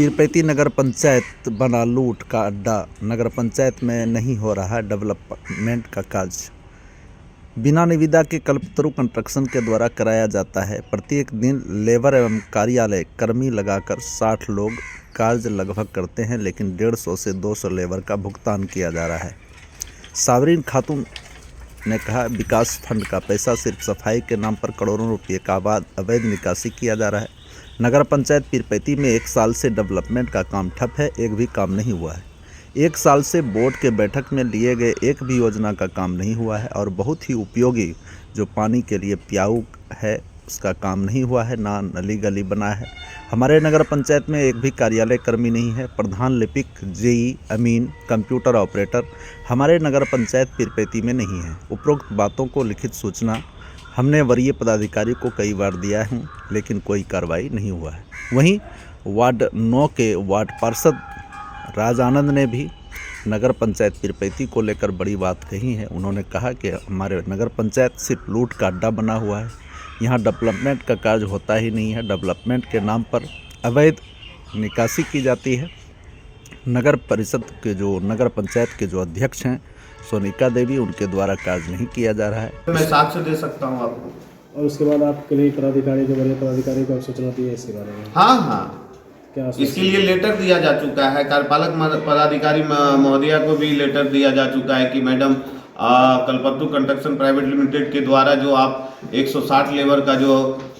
पीरपैती नगर पंचायत बना लूट का अड्डा। नगर पंचायत में नहीं हो रहा डेवलपमेंट का कार्य। बिना निविदा के कल्पतरू कंस्ट्रक्शन के द्वारा कराया जाता है। प्रत्येक दिन लेबर एवं कार्यालय कर्मी लगाकर 60 लोग कार्य लगभग करते हैं, लेकिन 150 से 200 लेबर का भुगतान किया जा रहा है। साबरीन खातून ने कहा, विकास फंड का पैसा सिर्फ सफाई के नाम पर करोड़ों रुपये का अवैध निकासी किया जा रहा है। नगर पंचायत पीरपैती में 1 साल से डेवलपमेंट का काम ठप है, एक भी काम नहीं हुआ है। 1 साल से बोर्ड के बैठक में लिए गए एक भी योजना का काम नहीं हुआ है और बहुत ही उपयोगी जो पानी के लिए प्याऊ है उसका काम नहीं हुआ है, ना नली गली बना है। हमारे नगर पंचायत में एक भी कार्यालय कर्मी नहीं है। प्रधान लिपिक, जेई, अमीन, कंप्यूटर ऑपरेटर हमारे नगर पंचायत पीरपैती में नहीं है। उपरोक्त बातों को लिखित सूचना हमने वरीय पदाधिकारी को कई बार दिया है, लेकिन कोई कार्रवाई नहीं हुआ है। वहीं वार्ड 9 के वार्ड पार्षद राज आनंद ने भी नगर पंचायत पीरपैती को लेकर बड़ी बात कही है। उन्होंने कहा कि हमारे नगर पंचायत सिर्फ लूट का अड्डा बना हुआ है, यहाँ डेवलपमेंट का कार्य होता ही नहीं है। डेवलपमेंट के नाम पर अवैध निकासी की जाती है। नगर परिषद के जो नगर पंचायत के जो अध्यक्ष हैं सोनिका देवी, उनके द्वारा कार्य नहीं किया जा रहा है। मैं साक्ष्य दे सकता हूँ आपको। और उसके बाद आपके लिए पदाधिकारी को वरीय पदाधिकारी को सूचना दी है इसके बारे में? हाँ, क्या इसके लिए लेटर दिया जा चुका है। कार्यपालक पदाधिकारी महोदया को भी लेटर दिया जा चुका है कि madam Kalpataru construction private limited के द्वारा जो आप 160 लेबर का जो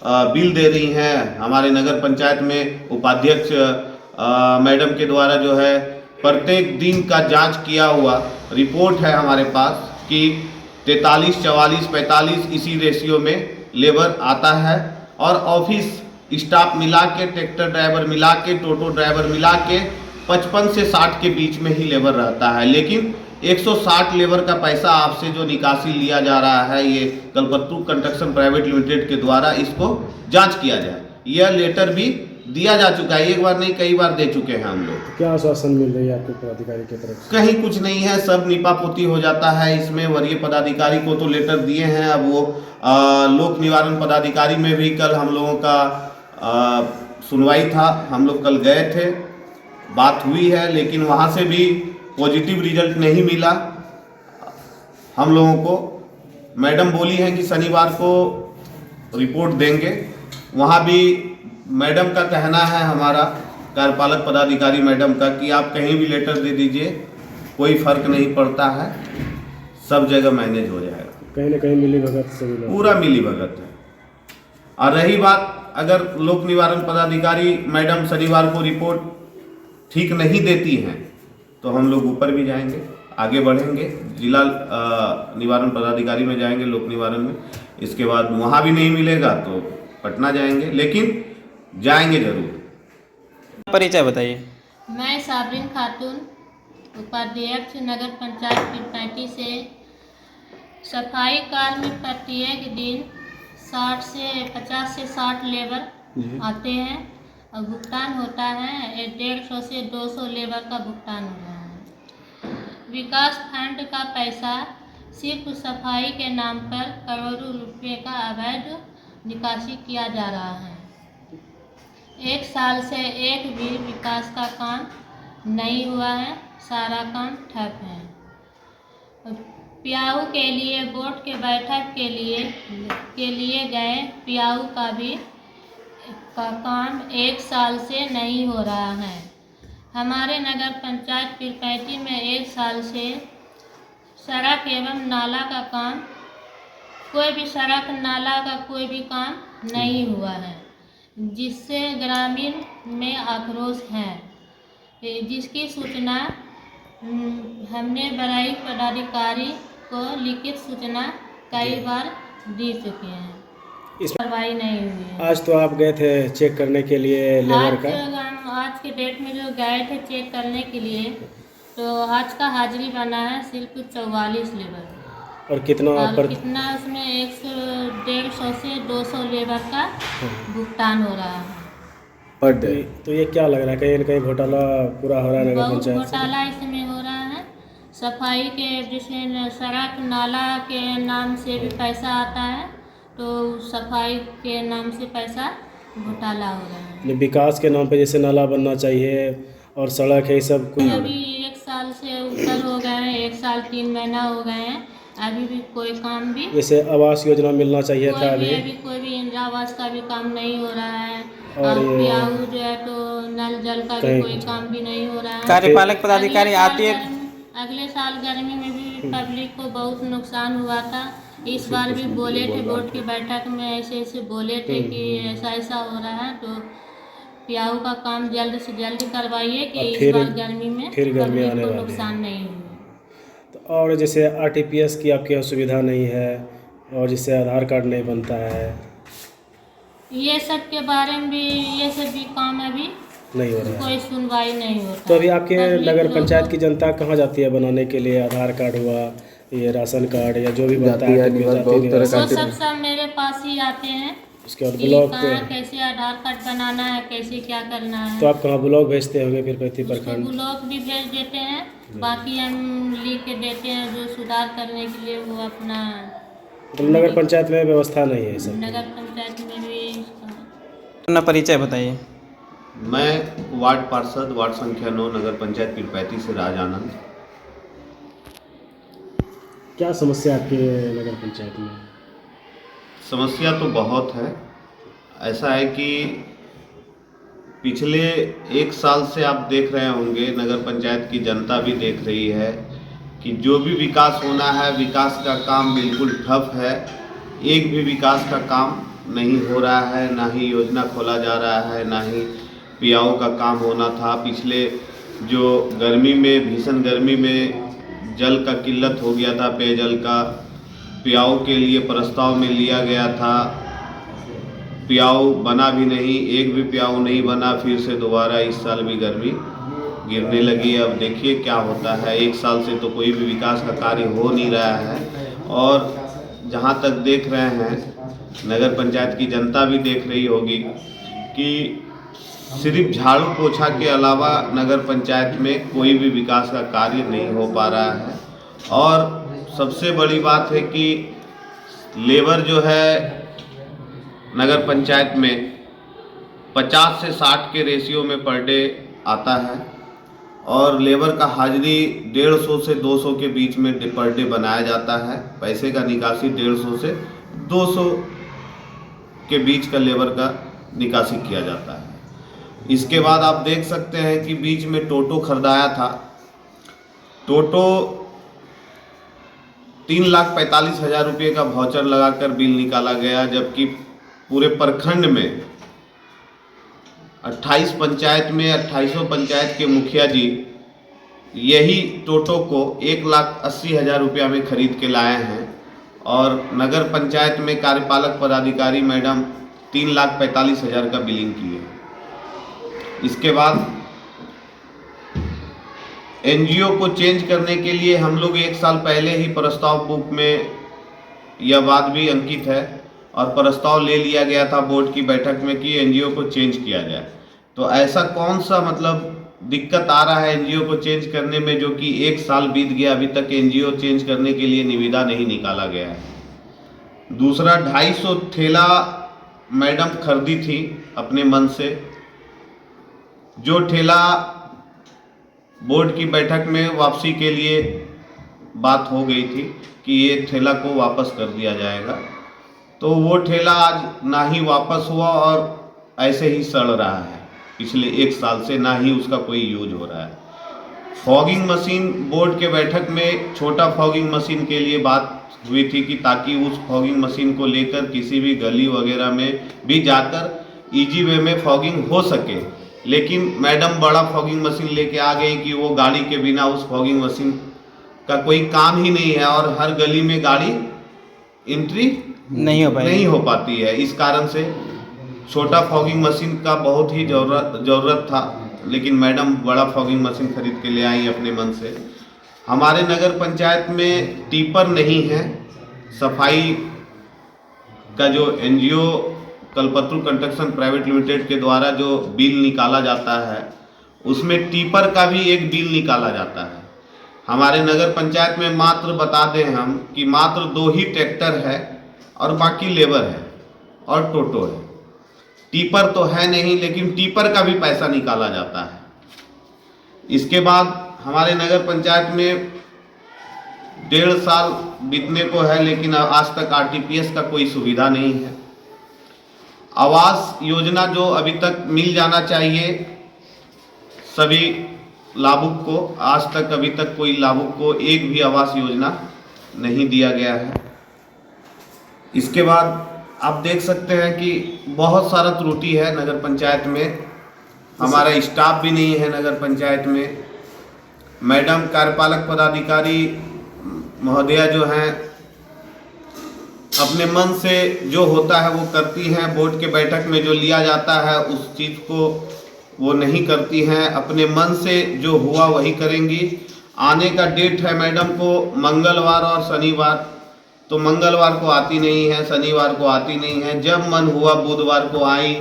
बिल दे रही हैं, हमारे नगर पंचायत में उपाध्यक्ष मैडम के द्वारा जो है प्रत्येक दिन का जांच किया हुआ रिपोर्ट है हमारे पास कि 43, 44, 45 इसी रेशियो में लेबर आता है और ऑफिस स्टाफ मिला के, ट्रैक्टर ड्राइवर मिला के, टोटो ड्राइवर मिला के 55 से 60 के बीच में ही लेबर रहता है। लेकिन 160 लेबर का पैसा आपसे जो निकासी लिया जा रहा है, ये कल्पतरू कंस्ट्रक्शन प्राइवेट लिमिटेड के द्वारा इसको जांच किया जाए। यह लेटर भी दिया जा चुका है, एक बार नहीं कई बार दे चुके हैं हम लोग। तो क्या आश्वासन मिल रही है आपके पदाधिकारी की तरफ से? कहीं कुछ नहीं है, सब निपापोती हो जाता है। इसमें वरीय पदाधिकारी को तो लेटर दिए हैं, अब वो लोक निवारण पदाधिकारी में भी कल हम लोगों का सुनवाई था, हम लोग कल गए थे, बात हुई है, लेकिन वहाँ से भी पॉजिटिव रिजल्ट नहीं मिला हम लोगों को। मैडम बोली हैं कि शनिवार को रिपोर्ट देंगे। वहाँ भी मैडम का कहना है, हमारा कार्यपालक पदाधिकारी मैडम का, कि आप कहीं भी लेटर दे दीजिए, कोई फर्क नहीं पड़ता है, सब जगह मैनेज हो जाएगा। कहीं ना कहीं मिली भगत से पूरा मिली भगत है। और रही बात, अगर लोक निवारण पदाधिकारी मैडम शनिवार को रिपोर्ट ठीक नहीं देती हैं तो हम लोग ऊपर भी जाएंगे, आगे बढ़ेंगे, जिला निवारण पदाधिकारी में जाएंगे, लोक निवारण में। इसके बाद वहाँ भी नहीं मिलेगा तो पटना जाएंगे, लेकिन जाएंगे जरूर। परिचय बताइए। मैं साबरीन खातून, उपाध्यक्ष नगर पंचायत पीरपैती से। सफाई कार्य में प्रत्येक दिन 50 से 60 लेबर आते हैं और भुगतान होता है 150 से 200 लेबर का भुगतान हो रहा है। विकास फंड का पैसा सिर्फ सफाई के नाम पर करोड़ों रुपए का अवैध निकासी किया जा रहा है। 1 साल से एक भी विकास का काम नहीं हुआ है, सारा काम ठप है। प्याऊ के लिए बोर्ड के बैठक के लिए गए प्याऊ का काम 1 साल से नहीं हो रहा है। हमारे नगर पंचायत पीरपैती में 1 साल से सड़क एवं नाला का काम, कोई भी सड़क नाला का कोई भी काम नहीं हुआ है, जिससे ग्रामीण में आक्रोश है, जिसकी सूचना हमने वरीय पदाधिकारी को लिखित सूचना कई बार दे चुके हैं, इस कार्रवाई नहीं हुई है। आज तो आप गए थे चेक करने के लिए लेबर का? आज के डेट में जो गए थे चेक करने के लिए, तो आज का हाजिरी बना है सिर्फ 44 लेबर। और कितना उसमें 150 से 200 लेबर का भुगतान हो रहा है पर डे। तो ये क्या लग रहा है, कहीं न कहीं घोटाला पूरा हो रहा है नगर बहुत पंचायत से? घोटाला इसमें हो रहा है। सफाई के जैसे सड़क नाला के नाम से भी पैसा आता है, तो सफाई के नाम से पैसा घोटाला हो रहा है। विकास के नाम पे जैसे नाला बनना चाहिए और सड़क है, ये सब कुछ अभी 1 साल से ऊपर हो गए हैं, 1 साल 3 महीना हो गए हैं, अभी भी कोई काम भी जैसे आवास योजना मिलना चाहिए था अभी कोई भी इंदिरा आवास का भी काम नहीं हो रहा है। और और ये पियाऊ जो है तो नल जल का भी कहीं कोई काम भी नहीं हो रहा है। कार्यपालक पदाधिकारी आती है। अगले साल गर्मी में भी पब्लिक को बहुत नुकसान हुआ था। इस बार भी बोले थे बोर्ड की बैठक में, ऐसे ऐसे बोले थे कि ऐसा ऐसा हो रहा है, तो पियाऊ का काम जल्द से जल्द करवाइए कि इस बार गर्मी में फिर गर्मी पब्लिक आने को वाली है। नुकसान नहीं हो। तो और जैसे आरटीपीएस की आपके यहाँ सुविधा नहीं है और जिससे आधार कार्ड नहीं बनता है, ये सब के बारे में भी ये सब भी काम अभी नहीं हो रहा है। कोई सुनवाई नहीं होता। तो अभी आपके पब्लिक नगर लोगों पंचायत की जनता कहाँ जाती है बनाने के लिए? आधार कार्ड हुआ, ये राशन कार्ड या जो भी बनता है वो सब मेरे पास ही आते हैं उसके बाद कि ब्लॉक कहाँ कैसे आधार कार्ड बनाना है, कैसे क्या करना है। तो आप कहाँ ब्लॉक भेजते होंगे फिर प्रति उसको प्रखंड? ब्लॉक भी भेज देते हैं, बाकी हम लिख के देते हैं जो सुधार करने के लिए वो अपना तो नगर पंचायत में व्यवस्था नहीं है ये सब? नगर पंचायत में भी अपना परिचय बताइए। मैं वार्ड पार्षद वार्ड संख्या 9 नगर पंचायत पीरपैती से राज आनंद। क्या समस्या आपके नगर पंचायत में? समस्या तो बहुत है। ऐसा है कि पिछले 1 साल से आप देख रहे होंगे, नगर पंचायत की जनता भी देख रही है कि जो भी विकास होना है, विकास का काम बिल्कुल ठप है। एक भी विकास का काम नहीं हो रहा है, ना ही योजना खोला जा रहा है, ना ही पियाऊ का काम होना था। पिछले जो गर्मी में, भीषण गर्मी में जल का किल्लत हो गया था, पेयजल का, पियाऊ के लिए प्रस्ताव में लिया गया था, पियाऊ बना भी नहीं, एक भी पियाऊ नहीं बना। फिर से दोबारा इस साल भी गर्मी गिरने लगी। अब देखिए क्या होता है। 1 साल से तो कोई भी विकास का कार्य हो नहीं रहा है। और जहाँ तक देख रहे हैं, नगर पंचायत की जनता भी देख रही होगी कि सिर्फ झाड़ू पोछा के अलावा नगर पंचायत में कोई भी विकास का कार्य नहीं हो पा रहा है। और सबसे बड़ी बात है कि लेबर जो है नगर पंचायत में 50 से 60 के रेशियो में पर डे आता है और लेबर का हाजिरी 150 से 200 के बीच में पर डे बनाया जाता है। पैसे का निकासी 150 से 200 के बीच का लेबर का निकासी किया जाता है। इसके बाद आप देख सकते हैं कि बीच में टोटो खरीदाया था। टोटो 3,45,000 रुपये का वाउचर लगाकर बिल निकाला गया, जबकि पूरे प्रखंड में 28 पंचायत में 2800 पंचायत के मुखिया जी यही टोटो को 1,80,000 रुपया में खरीद के लाए हैं और नगर पंचायत में कार्यपालक पदाधिकारी मैडम 3,45,000 का बिलिंग की है। इसके बाद एनजीओ को चेंज करने के लिए हम लोग 1 साल पहले ही प्रस्ताव बुक में यह बात भी अंकित है और प्रस्ताव ले लिया गया था बोर्ड की बैठक में कि एनजीओ को चेंज किया जाए। तो ऐसा कौन सा दिक्कत आ रहा है एनजीओ को चेंज करने में, जो कि 1 साल बीत गया, अभी तक एनजीओ चेंज करने के लिए निविदा नहीं निकाला गया है। दूसरा, 250 ठेला मैडम खरीदी थी अपने मन से, जो ठेला बोर्ड की बैठक में वापसी के लिए बात हो गई थी कि ये ठेला को वापस कर दिया जाएगा, तो वो ठेला आज ना ही वापस हुआ और ऐसे ही सड़ रहा है पिछले 1 साल से, ना ही उसका कोई यूज हो रहा है। फॉगिंग मशीन, बोर्ड के बैठक में छोटा फॉगिंग मशीन के लिए बात हुई थी कि ताकि उस फॉगिंग मशीन को लेकर किसी भी गली वगैरह में भी जाकर इजी वे में फॉगिंग हो सके, लेकिन मैडम बड़ा फॉगिंग मशीन लेके आ गई कि वो गाड़ी के बिना उस फॉगिंग मशीन का कोई काम ही नहीं है और हर गली में गाड़ी एंट्री नहीं हो पाती है। इस कारण से छोटा फॉगिंग मशीन का बहुत ही ज़रूरत था, लेकिन मैडम बड़ा फॉगिंग मशीन खरीद के ले आई अपने मन से। हमारे नगर पंचायत में टिपर नहीं है। सफाई का जो NGO Kalpataru construction private limited के द्वारा जो बिल निकाला जाता है, उसमें टिपर का भी एक बिल निकाला जाता है। हमारे नगर पंचायत में मात्र बता दें हम कि मात्र 2 ही ट्रैक्टर है और बाकी लेबर है और टोटो है। टीपर तो है नहीं, लेकिन टीपर का भी पैसा निकाला जाता है। इसके बाद हमारे नगर पंचायत में 1.5 साल बीतने को है, लेकिन आज तक आरटीपीएस का कोई सुविधा नहीं है। आवास योजना जो अभी तक मिल जाना चाहिए सभी लाभुक को, आज तक अभी तक कोई लाभुक को एक भी आवास योजना नहीं दिया गया है। इसके बाद आप देख सकते हैं कि बहुत सारा त्रुटि है नगर पंचायत में। हमारा स्टाफ भी नहीं है नगर पंचायत में। मैडम कार्यपालक पदाधिकारी महोदया जो हैं अपने मन से जो होता है वो करती हैं। बोर्ड के बैठक में जो लिया जाता है उस चीज़ को वो नहीं करती हैं। अपने मन से जो हुआ वही करेंगी। आने का डेट है मैडम को मंगलवार और शनिवार, तो मंगलवार को आती नहीं है, शनिवार को आती नहीं है। जब मन हुआ बुधवार को आई,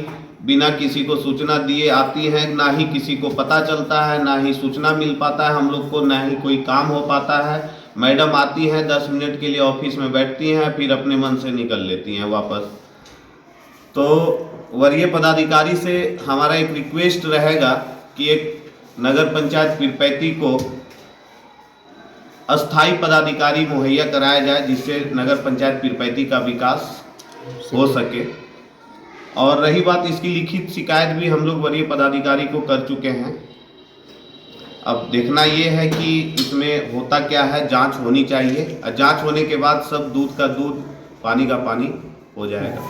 बिना किसी को सूचना दिए आती हैं। ना ही किसी को पता चलता है, ना ही सूचना मिल पाता है हम लोग को, ना ही कोई काम हो पाता है। मैडम आती हैं 10 मिनट के लिए ऑफिस में बैठती हैं, फिर अपने मन से निकल लेती हैं वापस। तो वरीय पदाधिकारी से हमारा एक रिक्वेस्ट रहेगा कि एक नगर पंचायत पीरपैती को अस्थाई पदाधिकारी मुहैया कराया जाए, जिससे नगर पंचायत पीरपैती का विकास हो सके। और रही बात इसकी लिखित शिकायत भी हम लोग वरीय पदाधिकारी को कर चुके हैं। अब देखना ये है कि इसमें होता क्या है, जांच होनी चाहिए। जांच होने के बाद सब दूध का दूध, पानी का पानी हो जाएगा।